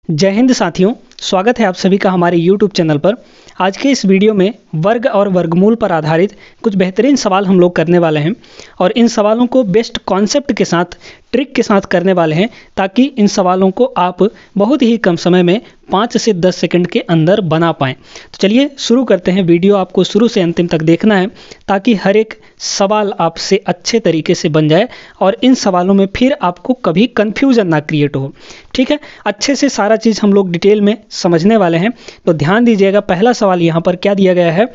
जय हिंद साथियों, स्वागत है आप सभी का हमारे YouTube चैनल पर। आज के इस वीडियो में वर्ग और वर्गमूल पर आधारित कुछ बेहतरीन सवाल हम लोग करने वाले हैं और इन सवालों को बेस्ट कॉन्सेप्ट के साथ, ट्रिक के साथ करने वाले हैं ताकि इन सवालों को आप बहुत ही कम समय में 5 से 10 सेकंड के अंदर बना पाएँ। तो चलिए शुरू करते हैं। वीडियो आपको शुरू से अंतिम तक देखना है ताकि हर एक सवाल आपसे अच्छे तरीके से बन जाए और इन सवालों में फिर आपको कभी कन्फ्यूजन ना क्रिएट हो। ठीक है, अच्छे से सारा चीज़ हम लोग डिटेल में समझने वाले हैं। तो ध्यान दीजिएगा, पहला सवाल यहाँ पर क्या दिया गया है,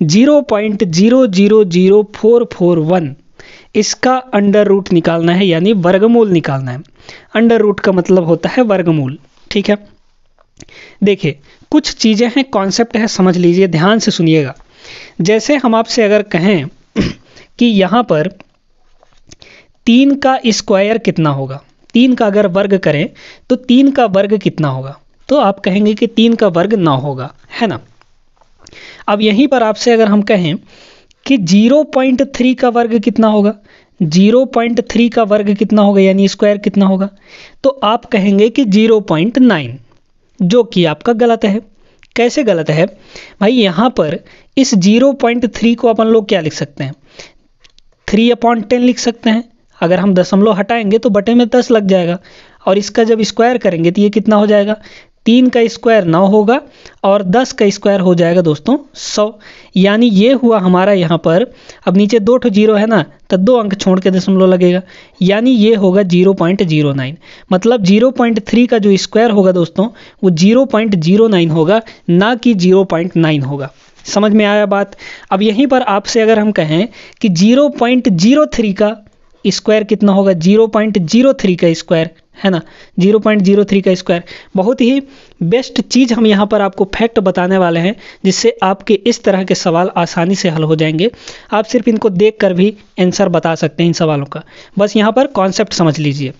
0.000441 इसका अंडर रूट निकालना है, यानी वर्गमूल निकालना है। अंडर रूट का मतलब होता है वर्गमूल। ठीक है, देखिए कुछ चीज़ें हैं, कॉन्सेप्ट है, समझ लीजिए, ध्यान से सुनिएगा। जैसे हम आपसे अगर कहें कि यहाँ पर 3 का स्क्वायर कितना होगा, 3 का अगर वर्ग करें तो 3 का वर्ग कितना होगा, तो आप कहेंगे कि 3 का वर्ग 9 होगा, है ना। अब यहीं पर आपसे अगर हम कहें कि 0.3 का वर्ग कितना होगा, 0.3 का वर्ग कितना होगा यानी स्क्वायर कितना होगा, तो आप कहेंगे कि 0.9, जो कि आपका गलत है। कैसे गलत है भाई, यहाँ पर इस 0.3 को अपन लोग क्या लिख सकते हैं, 3/10 लिख सकते हैं। अगर हम दशमलव हटाएंगे तो बटे में 10 लग जाएगा और इसका जब स्क्वायर करेंगे तो ये कितना हो जाएगा, 3 का स्क्वायर 9 होगा और 10 का स्क्वायर हो जाएगा दोस्तों 100। यानी ये हुआ हमारा यहाँ पर, अब नीचे 2 ठो जीरो है ना, तो 2 अंक छोड़ के दशमलव लगेगा, यानी ये होगा 0.09। मतलब 0.3 का जो स्क्वायर होगा दोस्तों वो 0.09 होगा, ना कि 0.9 होगा। समझ में आया बात। अब यहीं पर आपसे अगर हम कहें कि 0.03 का स्क्वायर कितना होगा, 0.03 का स्क्वायर, है ना, 0.03 का स्क्वायर। बहुत ही बेस्ट चीज़ हम यहाँ पर आपको फैक्ट बताने वाले हैं जिससे आपके इस तरह के सवाल आसानी से हल हो जाएंगे। आप सिर्फ इनको देखकर भी आंसर बता सकते हैं इन सवालों का, बस यहाँ पर कॉन्सेप्ट समझ लीजिए।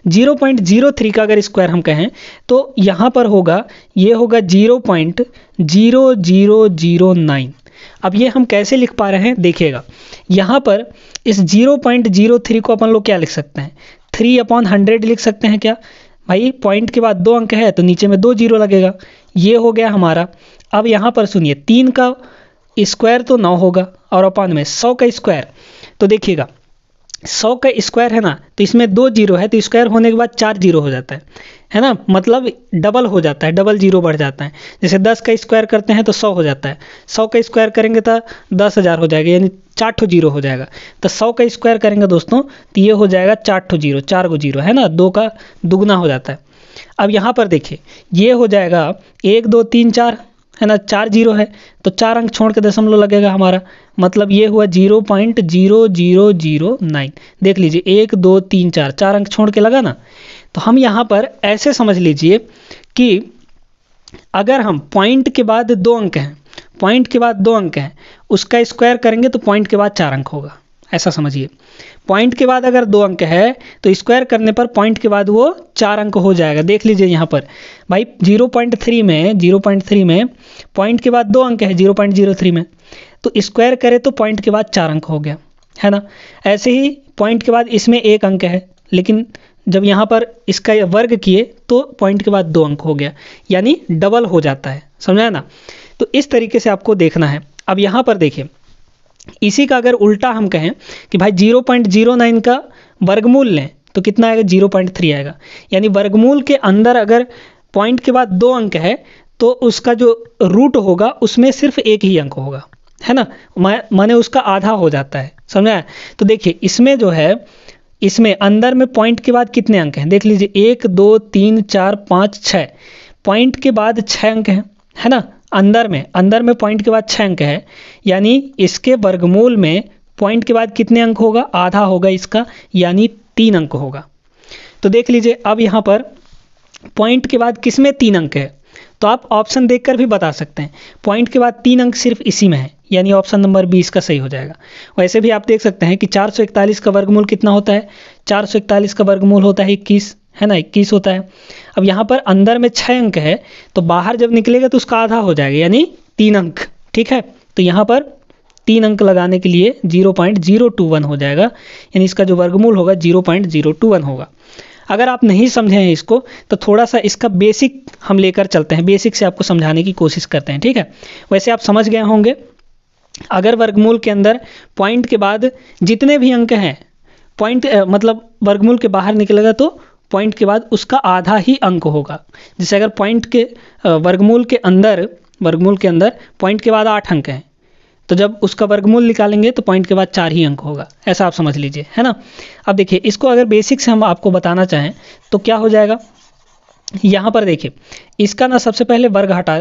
0.03 का अगर स्क्वायर हम कहें तो यहाँ पर होगा, ये होगा 0.0009। अब ये हम कैसे लिख पा रहे हैं देखिएगा, यहाँ पर इस 0.03 को अपन लोग क्या लिख सकते हैं, 3/100 लिख सकते हैं क्या भाई। पॉइंट के बाद 2 अंक है तो नीचे में 2 जीरो लगेगा, ये हो गया हमारा। अब यहाँ पर सुनिए, 3 का स्क्वायर तो 9 होगा और अपन में 100 का स्क्वायर, तो देखिएगा 100 का स्क्वायर है ना, तो इसमें 2 जीरो है तो स्क्वायर होने के बाद 4 जीरो हो जाता है ना, मतलब डबल हो जाता है, डबल जीरो बढ़ जाता है। जैसे 10 का स्क्वायर करते हैं तो 100 हो जाता है, 100 का स्क्वायर करेंगे तो 10,000 हो जाएगा, यानी 4 ठो जीरो हो जाएगा। तो 100 का स्क्वायर करेंगे दोस्तों तो ये हो जाएगा 4 ठो जीरो, 4 गो जीरो, है ना, 2 का दुगना हो जाता है। अब यहाँ पर देखिए ये हो जाएगा 1 2 3 4, है ना, 4 जीरो है तो 4 अंक छोड़ के दशमलव लगेगा हमारा, मतलब ये हुआ 0.0009। देख लीजिए 1 2 3 4, 4 अंक छोड़ के लगा ना। तो हम यहाँ पर ऐसे समझ लीजिए कि अगर हम पॉइंट के बाद 2 अंक हैं, पॉइंट के बाद 2 अंक हैं, उसका स्क्वायर करेंगे तो पॉइंट के बाद 4 अंक होगा, ऐसा समझिए। पॉइंट के बाद अगर 2 अंक है तो स्क्वायर करने पर पॉइंट के बाद वो 4 अंक हो जाएगा। देख लीजिए यहाँ पर भाई 0.3 में पॉइंट के बाद 2 अंक है 0.03 में, तो स्क्वायर करे तो पॉइंट के बाद 4 अंक हो गया, है ना। ऐसे ही पॉइंट के बाद इसमें 1 अंक है, लेकिन जब यहाँ पर इसका वर्ग किए तो पॉइंट के बाद 2 अंक हो गया, यानी डबल हो जाता है, समझा ना। तो इस तरीके से आपको देखना है। अब यहाँ पर देखिए, इसी का अगर उल्टा हम कहें कि भाई 0.09 का वर्गमूल लें तो कितना आएगा, 0.3 आएगा। यानी वर्गमूल के अंदर अगर पॉइंट के बाद 2 अंक है तो उसका जो रूट होगा उसमें सिर्फ 1 ही अंक होगा, है ना, माने उसका आधा हो जाता है, समझा। तो देखिए इसमें जो है, इसमें अंदर में पॉइंट के बाद कितने अंक हैं, देख लीजिए 1 2 3 4 5 6, पॉइंट के बाद 6 अंक हैं, है ना। अंदर में पॉइंट के बाद 6 अंक है, यानी इसके वर्गमूल में पॉइंट के बाद कितने अंक होगा, आधा होगा इसका, यानी 3 अंक होगा। तो देख लीजिए अब यहाँ पर पॉइंट के बाद किसमें 3 अंक है, तो आप ऑप्शन देखकर भी बता सकते हैं, पॉइंट के बाद 3 अंक सिर्फ इसी में है, यानी ऑप्शन नंबर 20 का सही हो जाएगा। वैसे भी आप देख सकते हैं कि 441 का वर्गमूल कितना होता है, 441 का वर्गमूल होता है 21, है ना, 21 होता है। अब यहाँ पर अंदर में 6 अंक है तो बाहर जब निकलेगा तो उसका आधा हो जाएगा, यानी 3 अंक। ठीक है, तो यहाँ पर 3 अंक लगाने के लिए 0.021 हो जाएगा, यानी इसका जो वर्गमूल होगा 0.021 होगा। अगर आप नहीं समझे हैं इसको तो थोड़ा सा इसका बेसिक हम लेकर चलते हैं, बेसिक से आपको समझाने की कोशिश करते हैं, ठीक है। वैसे आप समझ गए होंगे, अगर वर्गमूल के अंदर पॉइंट के बाद जितने भी अंक हैं, पॉइंट मतलब वर्गमूल के बाहर निकलेगा तो पॉइंट के बाद उसका आधा ही अंक होगा। जैसे अगर पॉइंट के वर्गमूल के अंदर पॉइंट के बाद 8 अंक हैं, तो जब उसका वर्गमूल निकालेंगे तो पॉइंट के बाद 4 ही अंक होगा, ऐसा आप समझ लीजिए, है ना। अब देखिए इसको अगर बेसिक से हम आपको बताना चाहें तो क्या हो जाएगा, यहाँ पर देखिए इसका ना सबसे पहले वर्ग हटा,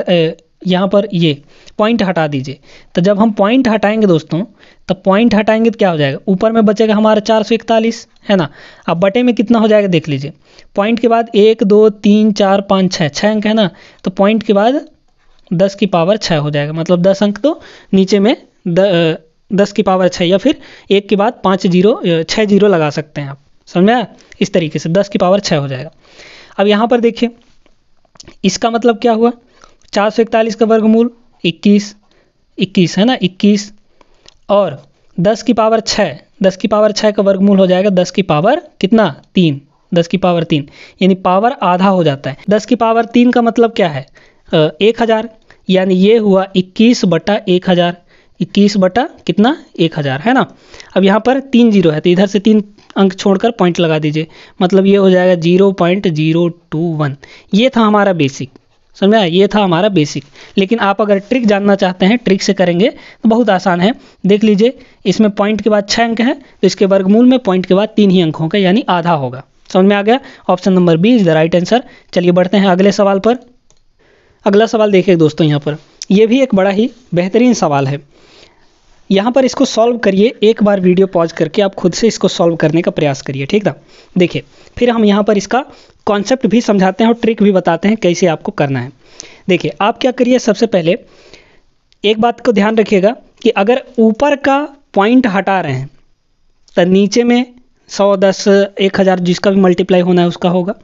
यहाँ पर ये पॉइंट हटा दीजिए। तो जब हम पॉइंट हटाएंगे दोस्तों, तब पॉइंट हटाएंगे तो क्या हो जाएगा, ऊपर में बचेगा हमारा 441, है ना। अब बटे में कितना हो जाएगा देख लीजिए, पॉइंट के बाद 1 2 3 4 5 6 अंक है ना, तो पॉइंट के बाद 10 की पावर 6 हो जाएगा, मतलब 10 अंक तो नीचे में 10 की पावर 6 या फिर 1 के बाद 6 जीरो लगा सकते हैं आप, समझ में आया। इस तरीके से 10 की पावर 6 हो जाएगा। अब यहाँ पर देखिए इसका मतलब क्या हुआ, 441 का वर्गमूल 21 है ना, 21 और 10 की पावर 6 का वर्गमूल हो जाएगा 10 की पावर कितना 3, 10 की पावर 3, यानी पावर आधा हो जाता है। 10 की पावर 3 का मतलब क्या है 1000, यानी ये हुआ 21/1000, 21 कितना 1000, है ना। अब यहाँ पर 3 जीरो है तो इधर से 3 अंक छोड़कर पॉइंट लगा दीजिए, मतलब ये हो जाएगा 0.021। ये था हमारा बेसिक, समझ आया, ये था हमारा बेसिक। लेकिन आप अगर ट्रिक जानना चाहते हैं, ट्रिक से करेंगे तो बहुत आसान है। देख लीजिए इसमें पॉइंट के बाद 6 अंक हैं, तो इसके वर्गमूल में पॉइंट के बाद 3 ही अंक होंगे, यानी आधा होगा। समझ में आ गया, option number B is the right answer. चलिए बढ़ते हैं अगले सवाल पर। अगला सवाल देखिए दोस्तों, यहाँ पर ये भी एक बड़ा ही बेहतरीन सवाल है। यहाँ पर इसको सॉल्व करिए, एक बार वीडियो पॉज करके आप खुद से इसको सॉल्व करने का प्रयास करिए, ठीक ना। देखिए फिर हम यहाँ पर इसका कॉन्सेप्ट भी समझाते हैं और ट्रिक भी बताते हैं कैसे आपको करना है। देखिए आप क्या करिए, सबसे पहले एक बात को ध्यान रखिएगा कि अगर ऊपर का पॉइंट हटा रहे हैं तो नीचे में 100 10 1000 जिसका भी मल्टीप्लाई होना है उसका होगा,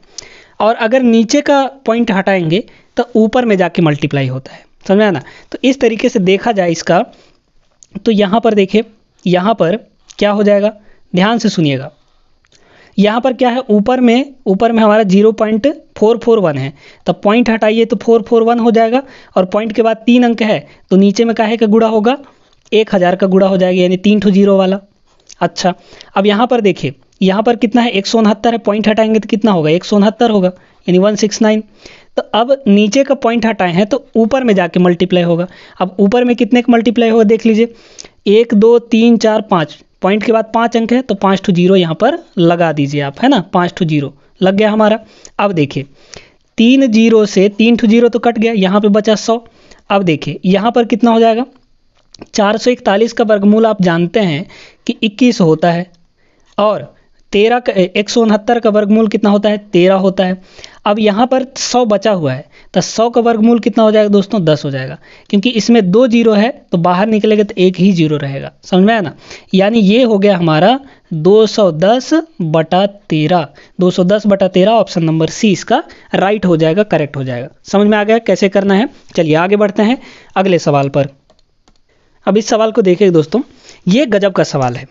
और अगर नीचे का पॉइंट हटाएंगे तो ऊपर में जाके मल्टीप्लाई होता है, समझ आया ना। तो इस तरीके से देखा जाए इसका, तो यहाँ पर देखिए यहाँ पर क्या हो जाएगा, ध्यान से सुनिएगा। यहाँ पर क्या है, ऊपर में हमारा 0.441 है, तब पॉइंट हटाइए तो 441 हो जाएगा, और पॉइंट के बाद 3 अंक है तो नीचे में काहे का गुणा होगा, 1000 का गुणा हो जाएगा, यानी 3 ठो जीरो वाला। अच्छा अब यहाँ पर देखिए, यहाँ पर कितना है 169 है, पॉइंट हटाएंगे तो कितना होगा 169 होगा, यानी 169। तो अब नीचे का पॉइंट हटाए हैं तो ऊपर में जाके मल्टीप्लाई होगा। अब ऊपर में कितने का मल्टीप्लाई होगा देख लीजिए, 1 2 3 4 5, पॉइंट के बाद 5 अंक है तो 5 ठो जीरो यहाँ पर लगा दीजिए आप, है ना, 5 ठो जीरो लग गया हमारा। अब देखिए 3 जीरो से 3 ठो जीरो तो कट गया, यहाँ पे बचा 100। अब देखिए यहाँ पर कितना हो जाएगा, 441 का वर्गमूल आप जानते हैं कि 21 होता है, और 169 का वर्गमूल कितना होता है 13 होता है। अब यहाँ पर 100 बचा हुआ है तो 100 का वर्गमूल कितना हो जाएगा दोस्तों 10 हो जाएगा, क्योंकि इसमें 2 जीरो है तो बाहर निकलेगा तो 1 ही जीरो रहेगा, समझ में आया ना। यानी ये हो गया हमारा 210/13, 210/13 ऑप्शन नंबर सी इसका राइट हो जाएगा, करेक्ट हो जाएगा। समझ में आ गया कैसे करना है। चलिए आगे बढ़ते हैं अगले सवाल पर। अब इस सवाल को देखिए दोस्तों, ये गजब का सवाल है।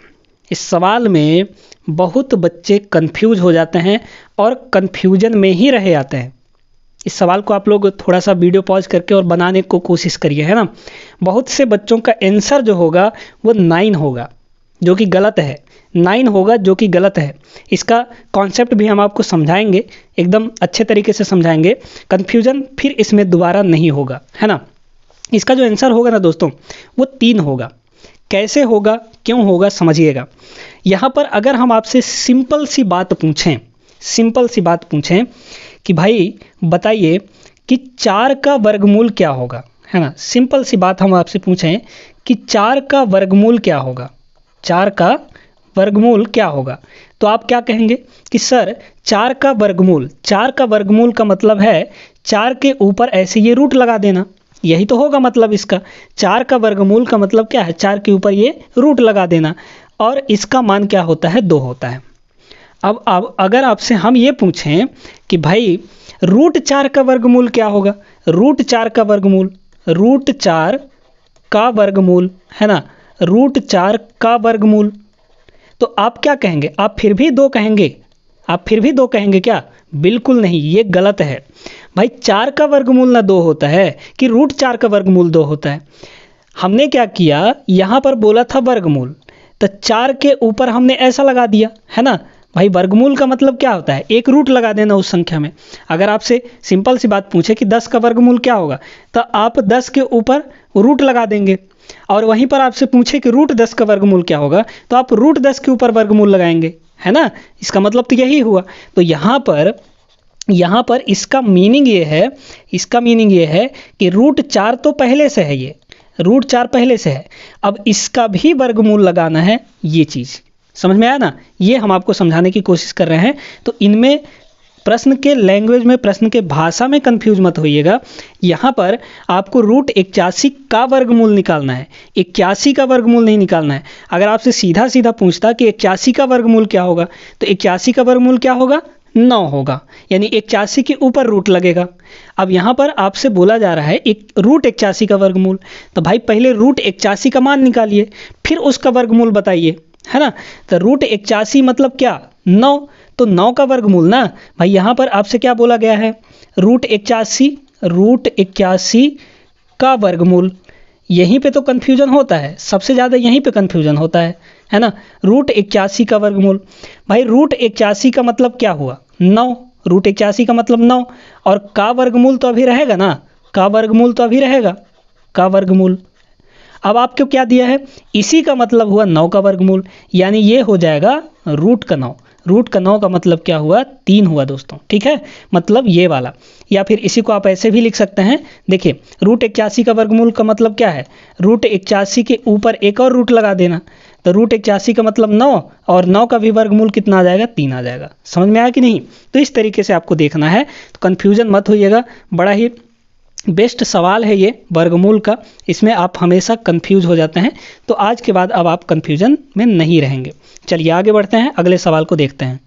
इस सवाल में बहुत बच्चे कंफ्यूज हो जाते हैं और कंफ्यूजन में ही रह जाते हैं। इस सवाल को आप लोग थोड़ा सा वीडियो पॉज करके और बनाने को कोशिश करिए, है ना। बहुत से बच्चों का आंसर जो होगा वो 9 होगा, जो कि गलत है, 9 होगा जो कि गलत है। इसका कॉन्सेप्ट भी हम आपको समझाएंगे, एकदम अच्छे तरीके से समझाएंगे, कंफ्यूजन फिर इसमें दोबारा नहीं होगा, है ना। इसका जो आंसर होगा ना दोस्तों वो 3 होगा। कैसे होगा, क्यों होगा, समझिएगा। यहाँ पर अगर हम आपसे सिंपल सी बात पूछें कि भाई बताइए कि 4 का वर्गमूल क्या होगा, है ना। सिंपल सी बात हम आपसे पूछें कि 4 का वर्गमूल क्या होगा, 4 का वर्गमूल क्या होगा, तो आप क्या कहेंगे कि सर 4 का वर्गमूल का मतलब है 4 के ऊपर ऐसे ये रूट लगा देना, यही तो होगा मतलब इसका। 4 का वर्गमूल का मतलब क्या है, 4 के ऊपर ये रूट लगा देना, और इसका मान क्या होता है 2 होता है। अब अगर आपसे हम ये पूछें कि भाई रूट 4 का वर्गमूल क्या होगा, रूट 4 का वर्गमूल है ना, रूट 4 का वर्गमूल, तो आप क्या कहेंगे, आप फिर भी 2 कहेंगे, आप फिर भी 2 कहेंगे क्या? बिल्कुल नहीं, ये गलत है भाई। 4 का वर्गमूल ना 2 होता है कि √4 का वर्गमूल 2 होता है। हमने क्या किया, यहाँ पर बोला था वर्गमूल, तो 4 के ऊपर हमने ऐसा लगा दिया है ना भाई। वर्गमूल का मतलब क्या होता है? एक रूट लगा देना उस संख्या में। अगर आपसे सिंपल सी बात पूछे कि 10 का वर्गमूल क्या होगा, तो आप 10 के ऊपर रूट लगा देंगे। और वहीं पर आपसे पूछे कि √10 का वर्गमूल क्या होगा, तो आप √10 के ऊपर वर्गमूल लगाएंगे, है ना। इसका मतलब तो यही हुआ। तो यहाँ पर इसका मीनिंग ये है, कि √4 तो पहले से है, ये √4 पहले से है। अब इसका भी वर्गमूल लगाना है, ये चीज़ समझ में आया ना। ये हम आपको समझाने की कोशिश कर रहे हैं। तो इनमें प्रश्न के लैंग्वेज में, प्रश्न के भाषा में कंफ्यूज मत होइएगा। यहाँ पर आपको √81 का वर्गमूल निकालना है, 81 का वर्गमूल नहीं निकालना है। अगर आपसे सीधा सीधा पूछता कि 81 का वर्गमूल क्या होगा, तो 81 का वर्गमूल क्या होगा? 9 होगा, यानी 81 के ऊपर रूट लगेगा। अब यहाँ पर आपसे बोला जा रहा है एक √81 का वर्गमूल, तो भाई पहले √81 का मान निकालिए, फिर उसका वर्गमूल बताइए, है ना। तो √81 मतलब क्या? 9। तो 9 का वर्गमूल ना भाई। यहाँ पर आपसे क्या बोला गया है? √81 का वर्गमूल। यहीं पे तो कन्फ्यूजन होता है, सबसे ज़्यादा यहीं पे कन्फ्यूजन होता है ना। √81 का वर्गमूल, भाई √81 का मतलब क्या हुआ? 9। √81 का मतलब 9, और का वर्गमूल तो अभी रहेगा ना, का वर्गमूल तो अभी रहेगा, का वर्गमूल। अब आपको क्या दिया है? इसी का मतलब हुआ 9 का वर्गमूल, यानी ये हो जाएगा √9। √9 का मतलब क्या हुआ? 3 हुआ दोस्तों, ठीक है, मतलब ये वाला। या फिर इसी को आप ऐसे भी लिख सकते हैं, देखिए √81 का वर्गमूल का मतलब क्या है? √81 के ऊपर एक और रूट लगा देना, तो √81 का मतलब 9, और 9 का भी वर्गमूल कितना आ जाएगा? 3 आ जाएगा। समझ में आया कि नहीं? तो इस तरीके से आपको देखना है, तो कन्फ्यूजन मत होइएगा। बड़ा ही बेस्ट सवाल है ये वर्गमूल का, इसमें आप हमेशा कंफ्यूज हो जाते हैं। तो आज के बाद अब आप कंफ्यूजन में नहीं रहेंगे। चलिए आगे बढ़ते हैं, अगले सवाल को देखते हैं।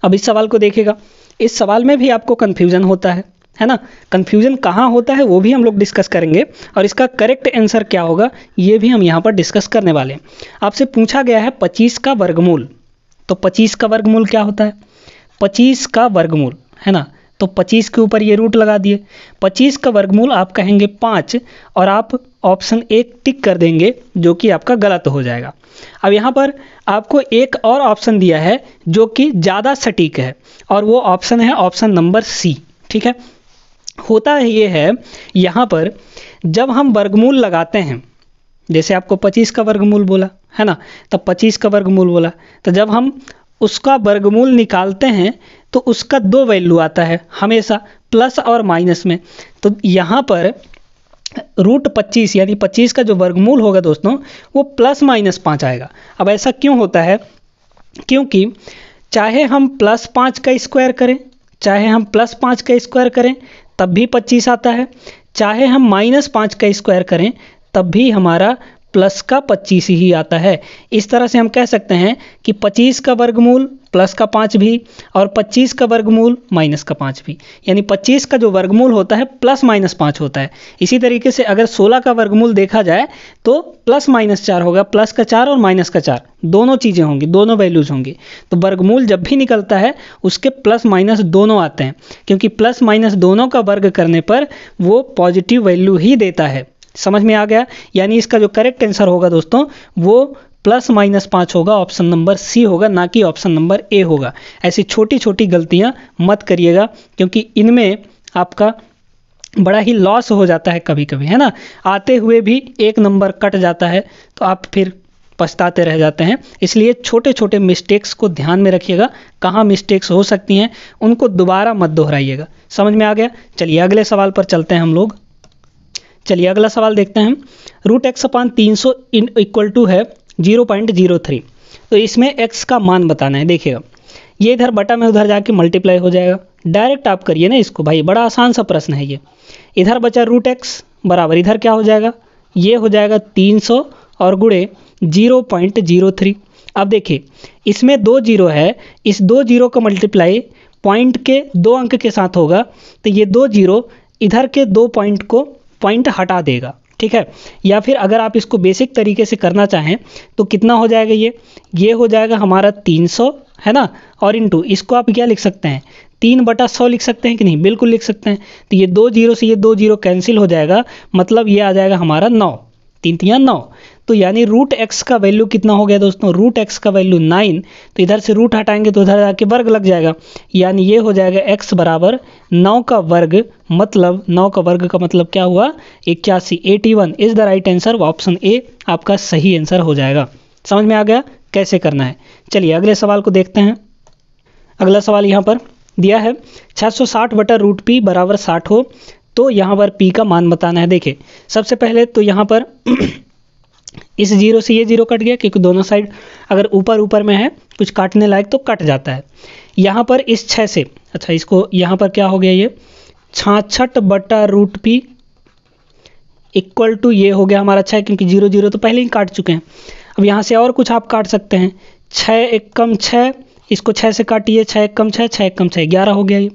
अब इस सवाल को देखिएगा, इस सवाल में भी आपको कंफ्यूजन होता है ना। कंफ्यूजन कहाँ होता है वो भी हम लोग डिस्कस करेंगे, और इसका करेक्ट आंसर क्या होगा ये भी हम यहाँ पर डिस्कस करने वाले हैं। आपसे पूछा गया है 25 का वर्गमूल, तो 25 का वर्गमूल क्या होता है? 25 का वर्गमूल, है ना। तो 25 के ऊपर ये रूट लगा दिए। 25 का वर्गमूल आप कहेंगे 5, और आप ऑप्शन 1 टिक कर देंगे, जो कि आपका गलत हो जाएगा। अब यहाँ पर आपको एक और ऑप्शन दिया है जो कि ज़्यादा सटीक है, और वो ऑप्शन है ऑप्शन नंबर सी, ठीक है। होता ये है यहाँ पर, जब हम वर्गमूल लगाते हैं, जैसे आपको 25 का वर्गमूल बोला है ना, तब 25 का वर्गमूल बोला, तो जब हम उसका वर्गमूल निकालते हैं तो उसका 2 वैल्यू आता है हमेशा, प्लस और माइनस में। तो यहाँ पर √25 यानी 25 का जो वर्गमूल होगा दोस्तों, वो +-5 आएगा। अब ऐसा क्यों होता है? क्योंकि चाहे हम +5 का स्क्वायर करें, चाहे हम +5 का स्क्वायर करें, तब भी 25 आता है। चाहे हम -5 का स्क्वायर करें, तब भी हमारा प्लस का 25 ही आता है। इस तरह से हम कह सकते हैं कि 25 का वर्गमूल +5 भी, और 25 का वर्गमूल -5 भी, यानी 25 का जो वर्गमूल होता है +-5 होता है। इसी तरीके से अगर 16 का वर्गमूल देखा जाए तो +-4 होगा, +4 और -4 दोनों चीज़ें होंगी, दोनों वैल्यूज़ होंगी। तो वर्गमूल जब भी निकलता है उसके +- दोनों आते हैं, क्योंकि +- दोनों का वर्ग करने पर वो पॉजिटिव वैल्यू ही देता है। समझ में आ गया? यानी इसका जो करेक्ट आंसर होगा दोस्तों, वो +-5 होगा, ऑप्शन नंबर सी होगा, ना कि ऑप्शन नंबर ए होगा। ऐसी छोटी छोटी गलतियां मत करिएगा, क्योंकि इनमें आपका बड़ा ही लॉस हो जाता है कभी कभी, है ना। आते हुए भी 1 नंबर कट जाता है, तो आप फिर पछताते रह जाते हैं। इसलिए छोटे छोटे मिस्टेक्स को ध्यान में रखिएगा, कहाँ मिस्टेक्स हो सकती हैं उनको दोबारा मत दोहराइएगा। समझ में आ गया? चलिए अगले सवाल पर चलते हैं हम लोग। चलिए अगला सवाल देखते हैं। √x/300 इक्वल टू है 0.03। तो इसमें x का मान बताना है। देखिएगा, ये इधर बटा में उधर जाके मल्टीप्लाई हो जाएगा। डायरेक्ट आप करिए ना इसको, भाई बड़ा आसान सा प्रश्न है ये। इधर बचा √x बराबर, इधर क्या हो जाएगा? ये हो जाएगा 300 और गुणे 0.03। अब देखिए इसमें 2 जीरो है, इस 2 जीरो का मल्टीप्लाई पॉइंट के 2 अंक के साथ होगा, तो ये 2 जीरो इधर के 2 पॉइंट हटा देगा, ठीक है। या फिर अगर आप इसको बेसिक तरीके से करना चाहें तो कितना हो जाएगा? ये हो जाएगा हमारा 300, है ना, और इंटू इसको आप क्या लिख सकते हैं 3/100 लिख सकते हैं कि नहीं, बिल्कुल लिख सकते हैं। तो ये 2 जीरो से ये 2 जीरो कैंसिल हो जाएगा, मतलब ये आ जाएगा हमारा 9, 3 तिया 9। तो यानी रूट एक्स का वैल्यू कितना हो गया दोस्तों, रूट एक्स का वैल्यू 9। तो इधर से रूट हटाएंगे तो उधर जाके वर्ग लग जाएगा, यानी ये हो जाएगा x बराबर 9 का वर्ग, मतलब 9 का वर्ग का मतलब क्या हुआ 81, 81 is the right answer. Option A आपका सही आंसर हो जाएगा। समझ में आ गया कैसे करना है। चलिए अगले सवाल को देखते हैं। अगला सवाल यहाँ पर दिया है 660/√p बराबर 60 हो तो यहाँ पर p का मान बताना है। देखिए सबसे पहले तो यहाँ पर इस जीरो से ये जीरो कट गया, क्योंकि दोनों साइड अगर ऊपर ऊपर में है कुछ काटने लायक तो कट जाता है। यहाँ पर इस 6 से, अच्छा इसको यहाँ पर क्या हो गया, ये 66/√p इक्वल टू ये हो गया हमारा 6, क्योंकि 0 0 तो पहले ही काट चुके हैं। अब यहाँ से और कुछ आप काट सकते हैं, 6 1 कम 6, इसको 6 से काटिए, 6 1 कम 6, 6 1 कम 6, 11 हो गया ये।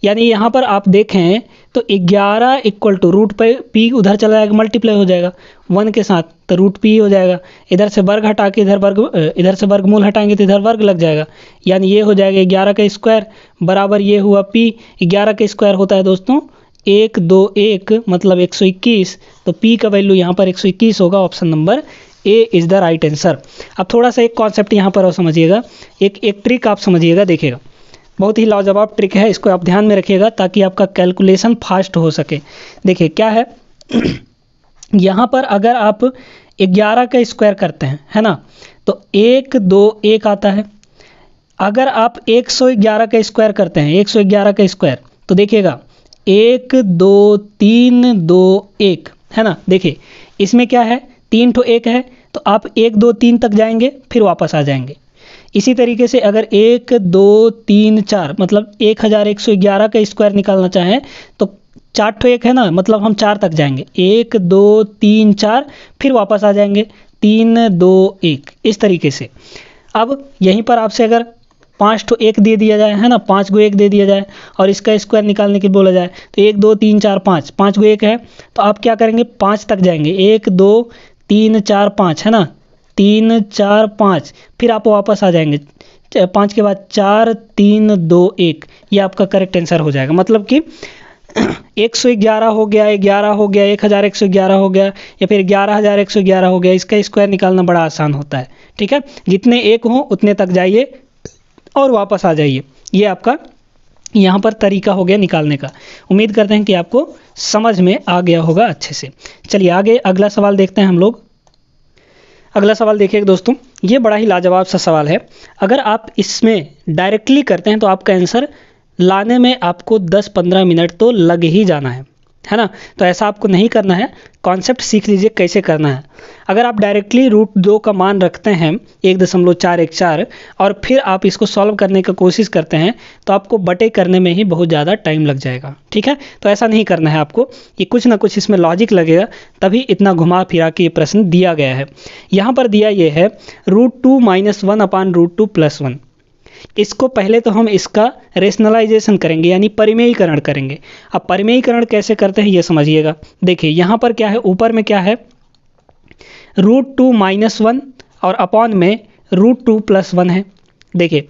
यानी यहाँ पर आप देखें तो 11 इक्वल टू रूट पे पी उधर चला जाएगा, मल्टीप्लाई हो जाएगा 1 के साथ, तो रूट पी हो जाएगा। इधर से वर्ग हटा के इधर से वर्गमूल हटाएंगे तो इधर वर्ग लग जाएगा, यानी ये हो जाएगा 11 का स्क्वायर बराबर ये हुआ पी। 11 का स्क्वायर होता है दोस्तों 121, मतलब 121। तो पी का वैल्यू यहाँ पर 121 होगा। Option number A is the right answer. अब थोड़ा सा एक कॉन्सेप्ट यहाँ पर और समझिएगा, एक ट्रिक आप समझिएगा, देखिएगा बहुत ही लाजवाब ट्रिक है, इसको आप ध्यान में रखिएगा ताकि आपका कैलकुलेशन फास्ट हो सके। देखिए क्या है यहाँ पर अगर आप 11 का स्क्वायर करते हैं, है ना, तो 1 2 1 आता है। अगर आप 111 का स्क्वायर करते हैं, 111 का स्क्वायर, तो देखिएगा 1 2 3 2 1, है ना। देखिए इसमें क्या है 3 ठो 1 है, तो आप 1 2 3 तक जाएंगे फिर वापस आ जाएंगे। इसी तरीके से अगर 1 2 3 4 मतलब 1111 का स्क्वायर निकालना चाहें तो 4 ठो 1 है ना, मतलब हम 4 तक जाएंगे, 1 2 3 4 फिर वापस आ जाएंगे 3 2 1, इस तरीके से। अब यहीं पर आपसे अगर 5 ठो 1 दे दिया जाए, है ना, 5 गो 1 दे दिया जाए और इसका स्क्वायर निकालने के बोला जाए तो 1 2 3 4 5, 5 गो 1 है, तो आप क्या करेंगे 5 तक जाएंगे, 1 2 3 4 5, है ना, 3 4 5, फिर आप वापस आ जाएंगे 5 के बाद 4 3 2 1, ये आपका करेक्ट आंसर हो जाएगा। मतलब कि 111 हो गया, 11 हो गया, 1111 हो गया, या फिर 11111 हो गया, इसका स्क्वायर निकालना बड़ा आसान होता है। ठीक है, जितने 1 हों उतने तक जाइए और वापस आ जाइए, ये आपका यहाँ पर तरीका हो गया निकालने का। उम्मीद करते हैं कि आपको समझ में आ गया होगा अच्छे से। चलिए आगे अगला सवाल देखते हैं हम लोग। अगला सवाल देखिए दोस्तों, ये बड़ा ही लाजवाब सा सवाल है। अगर आप इसमें डायरेक्टली करते हैं तो आपका आंसर लाने में आपको 10-15 मिनट तो लग ही जाना है ना। तो ऐसा आपको नहीं करना है, कॉन्सेप्ट सीख लीजिए कैसे करना है। अगर आप डायरेक्टली √2 का मान रखते हैं 1.414 और फिर आप इसको सॉल्व करने की कोशिश करते हैं तो आपको बटे करने में ही बहुत ज़्यादा टाइम लग जाएगा। ठीक है, तो ऐसा नहीं करना है आपको, ये कुछ ना कुछ इसमें लॉजिक लगेगा, तभी इतना घुमा फिरा के ये प्रश्न दिया गया है। यहाँ पर दिया ये है √2 - 1/√2 + 1। इसको पहले तो हम इसका रेशनलाइजेशन करेंगे, यानी परिमेयीकरण करेंगे। अब परिमेयीकरण कैसे करते हैं ये समझिएगा। देखिए यहाँ पर क्या है, ऊपर में क्या है √2 - 1 और अपॉन में √2 + 1 है। देखिए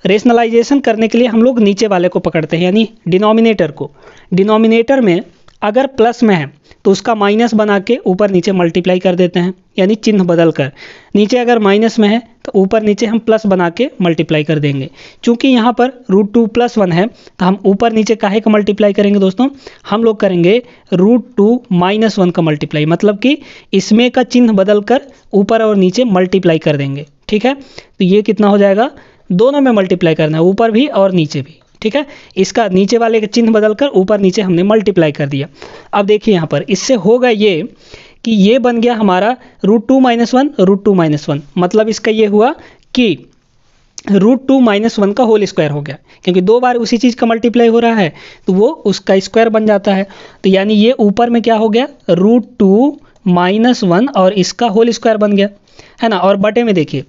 रेशनलाइजेशन करने के लिए हम लोग नीचे वाले को पकड़ते हैं, यानी डिनोमिनेटर को। डिनोमिनेटर में अगर प्लस में है तो उसका माइनस बना के ऊपर नीचे मल्टीप्लाई कर देते हैं, यानी चिन्ह बदल कर। नीचे अगर माइनस में है तो ऊपर नीचे हम प्लस बना के मल्टीप्लाई कर देंगे। चूंकि यहाँ पर √2 + 1 है तो हम ऊपर नीचे काहे का मल्टीप्लाई करेंगे दोस्तों, हम लोग करेंगे √2 - 1 का मल्टीप्लाई, मतलब कि इसमें का चिन्ह बदल कर ऊपर और नीचे मल्टीप्लाई कर देंगे। ठीक है, तो ये कितना हो जाएगा, दोनों में मल्टीप्लाई करना है, ऊपर भी और नीचे भी। ठीक है, इसका नीचे वाले का चिन्ह बदलकर ऊपर नीचे हमने मल्टीप्लाई कर दिया। अब देखिए यहाँ पर इससे होगा ये कि ये बन गया हमारा √2 - 1 √2 - 1, मतलब इसका ये हुआ कि √2 - 1 का होल स्क्वायर हो गया, क्योंकि 2 बार उसी चीज़ का मल्टीप्लाई हो रहा है तो वो उसका स्क्वायर बन जाता है। तो यानी ये ऊपर में क्या हो गया √2 - 1 और इसका होल स्क्वायर बन गया, है ना। और बटे में देखिए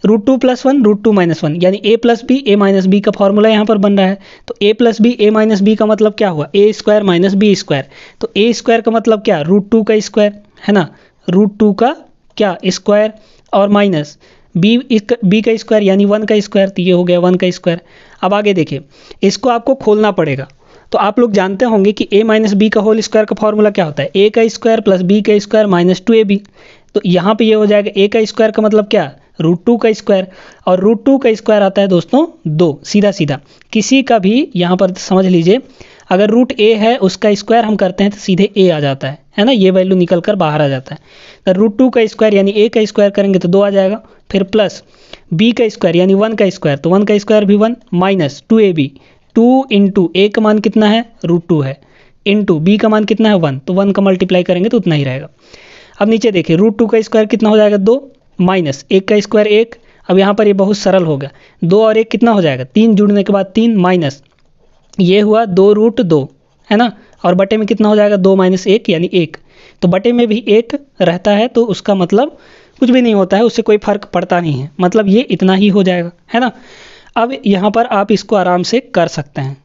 √2 + 1 √2 - 1, यानी a + b a - b का फॉर्मूला यहाँ पर बन रहा है। तो a + b a - b का मतलब क्या हुआ, a² - b²। तो a² का मतलब क्या, √2 का स्क्वायर, है ना, √2 का क्या स्क्वायर और माइनस बी का स्क्वायर यानी 1 का स्क्वायर, तो ये हो गया 1 का स्क्वायर। अब आगे देखिए, इसको आपको खोलना पड़ेगा। तो आप लोग जानते होंगे कि a माइनस बी का होल स्क्वायर का फॉर्मूला क्या होता है, a का स्क्वायर प्लस b का स्क्वायर माइनस 2ab। तो यहाँ पे ये हो जाएगा a का स्क्वायर का मतलब क्या, √2 का स्क्वायर, और √2 का स्क्वायर आता है दोस्तों 2, सीधा सीधा। किसी का भी यहाँ पर समझ लीजिए, अगर रूट a है उसका स्क्वायर हम करते हैं तो सीधे a आ जाता है ना, ये वैल्यू निकल कर बाहर आ जाता है। तो √2 का स्क्वायर यानी a का स्क्वायर करेंगे तो 2 आ जाएगा, फिर प्लस b का स्क्वायर यानी 1 का स्क्वायर, तो 1 का स्क्वायर भी 1, माइनस 2ab, 2 इंटू a का मान कितना है √2 है, इंटू b का मान कितना है 1, तो 1 का मल्टीप्लाई करेंगे तो उतना ही रहेगा। अब नीचे देखिए, √2 का स्क्वायर कितना हो जाएगा 2, माइनस 1 का स्क्वायर 1। अब यहाँ पर ये बहुत सरल हो गया, 2 और 1 कितना हो जाएगा 3, जुड़ने के बाद 3, माइनस ये हुआ 2√2 है ना, और बटे में कितना हो जाएगा 2 माइनस 1 यानी 1। तो बटे में भी 1 रहता है तो उसका मतलब कुछ भी नहीं होता है, उससे कोई फर्क पड़ता नहीं है, मतलब ये इतना ही हो जाएगा, है ना। अब यहाँ पर आप इसको आराम से कर सकते हैं।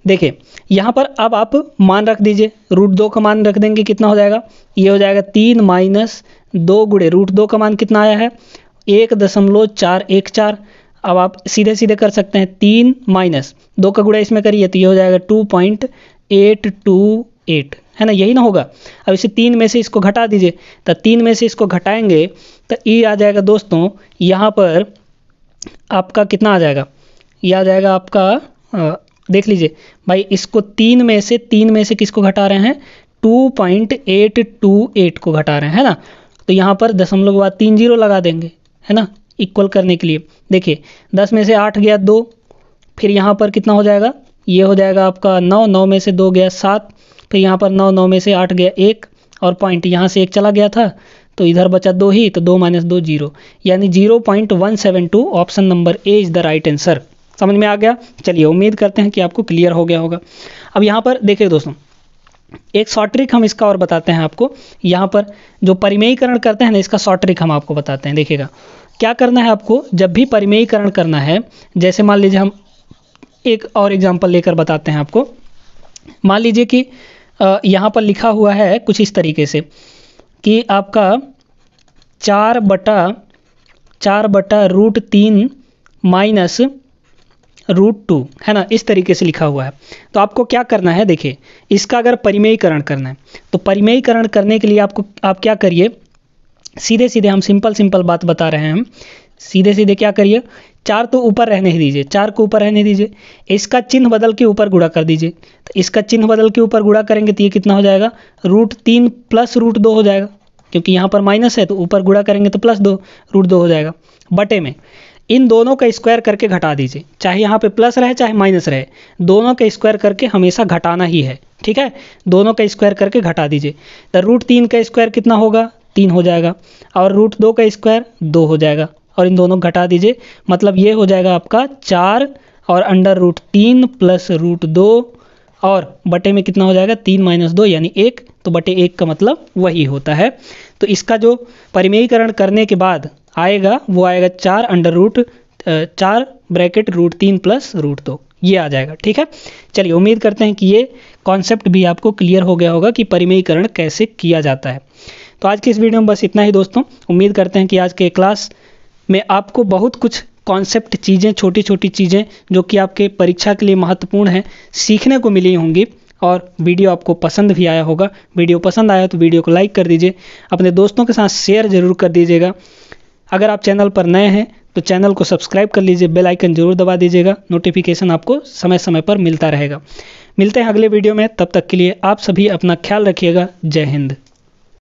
देखिए यहाँ पर अब आप मान रख दीजिए, √2 का मान रख देंगे, कितना हो जाएगा, ये हो जाएगा 3 माइनस 2 गुणे √2 का मान कितना आया है 1.414। अब आप सीधे सीधे कर सकते हैं, 3 माइनस 2 का गुणा इसमें करिए तो ये हो जाएगा 2.828, है ना, यही ना होगा। अब इसे 3 में से इसको घटा दीजिए, तो 3 में से इसको घटाएंगे तो ये आ जाएगा दोस्तों, यहाँ पर आपका कितना आ जाएगा, ये आ जाएगा आपका देख लीजिए भाई, इसको 3 में से किसको घटा रहे हैं 2.828 को घटा रहे हैं, है ना। तो यहाँ पर दशमलव के बाद 3 जीरो लगा देंगे, है ना, इक्वल करने के लिए। देखिए 10 में से 8 गया 2, फिर यहाँ पर कितना हो जाएगा, ये हो जाएगा आपका 9, 9 में से 2 गया 7, फिर यहाँ पर 9, 9 में से 8 गया 1, और पॉइंट यहाँ से 1 चला गया था तो इधर बचा 2 ही, तो 2 माइनस 2 0, यानी 0.172। Option number A is the right answer. समझ में आ गया। चलिए उम्मीद करते हैं कि आपको क्लियर हो गया होगा। अब यहाँ पर देखिए दोस्तों, एक शॉर्ट ट्रिक हम इसका और बताते हैं आपको। यहाँ पर जो परिमेयीकरण करते हैं ना, इसका शॉर्ट ट्रिक हम आपको बताते हैं। देखिएगा क्या करना है आपको, जब भी परिमेयीकरण करना है, जैसे मान लीजिए हम एक और एग्जांपल लेकर बताते हैं आपको। मान लीजिए कि यहाँ पर लिखा हुआ है कुछ इस तरीके से कि आपका 4/√3 माइनस √2, है ना, इस तरीके से लिखा हुआ है। तो आपको क्या करना है, देखिए इसका अगर परिमेयीकरण करना है तो परिमेयीकरण करने के लिए आप क्या करिए, सीधे सीधे हम सिंपल बात बता रहे हैं हम, सीधे सीधे क्या करिए, 4 तो ऊपर रहने ही दीजिए, 4 को ऊपर रहने दीजिए, इसका चिन्ह बदल के ऊपर गुणा कर दीजिए। तो इसका चिन्ह बदल के ऊपर गुणा करेंगे तो ये कितना हो जाएगा √3 प्लस √2 हो जाएगा, क्योंकि यहाँ पर माइनस है तो ऊपर गुणा करेंगे तो प्लस 2 √2 हो जाएगा। बटे में इन दोनों का स्क्वायर करके घटा दीजिए, चाहे यहाँ पे प्लस रहे चाहे माइनस रहे, दोनों का स्क्वायर करके हमेशा घटाना ही है, ठीक है। दोनों का स्क्वायर करके घटा दीजिए, तो √3 का स्क्वायर कितना होगा 3 हो जाएगा, और √2 का स्क्वायर 2 हो जाएगा, और इन दोनों घटा दीजिए, मतलब ये हो जाएगा आपका 4 और √3 प्लस √2, और बटे में कितना हो जाएगा 3 माइनस 2 यानी 1, तो बटे 1 का मतलब वही होता है। तो इसका जो परिमेयीकरण करने के बाद आएगा वो आएगा 4 ब्रैकेट √3 प्लस √2, ये आ जाएगा, ठीक है। चलिए उम्मीद करते हैं कि ये कॉन्सेप्ट भी आपको क्लियर हो गया होगा कि परिमेयीकरण कैसे किया जाता है। तो आज की इस वीडियो में बस इतना ही दोस्तों। उम्मीद करते हैं कि आज के क्लास में आपको बहुत कुछ कॉन्सेप्ट चीज़ें, छोटी छोटी चीज़ें जो कि आपके परीक्षा के लिए महत्वपूर्ण हैं, सीखने को मिली होंगी, और वीडियो आपको पसंद भी आया होगा। वीडियो पसंद आया तो वीडियो को लाइक कर दीजिए, अपने दोस्तों के साथ शेयर ज़रूर कर दीजिएगा। अगर आप चैनल पर नए हैं तो चैनल को सब्सक्राइब कर लीजिए, बेल आइकन जरूर दबा दीजिएगा, नोटिफिकेशन आपको समय समय पर मिलता रहेगा। मिलते हैं अगले वीडियो में, तब तक के लिए आप सभी अपना ख्याल रखिएगा। जय हिंद।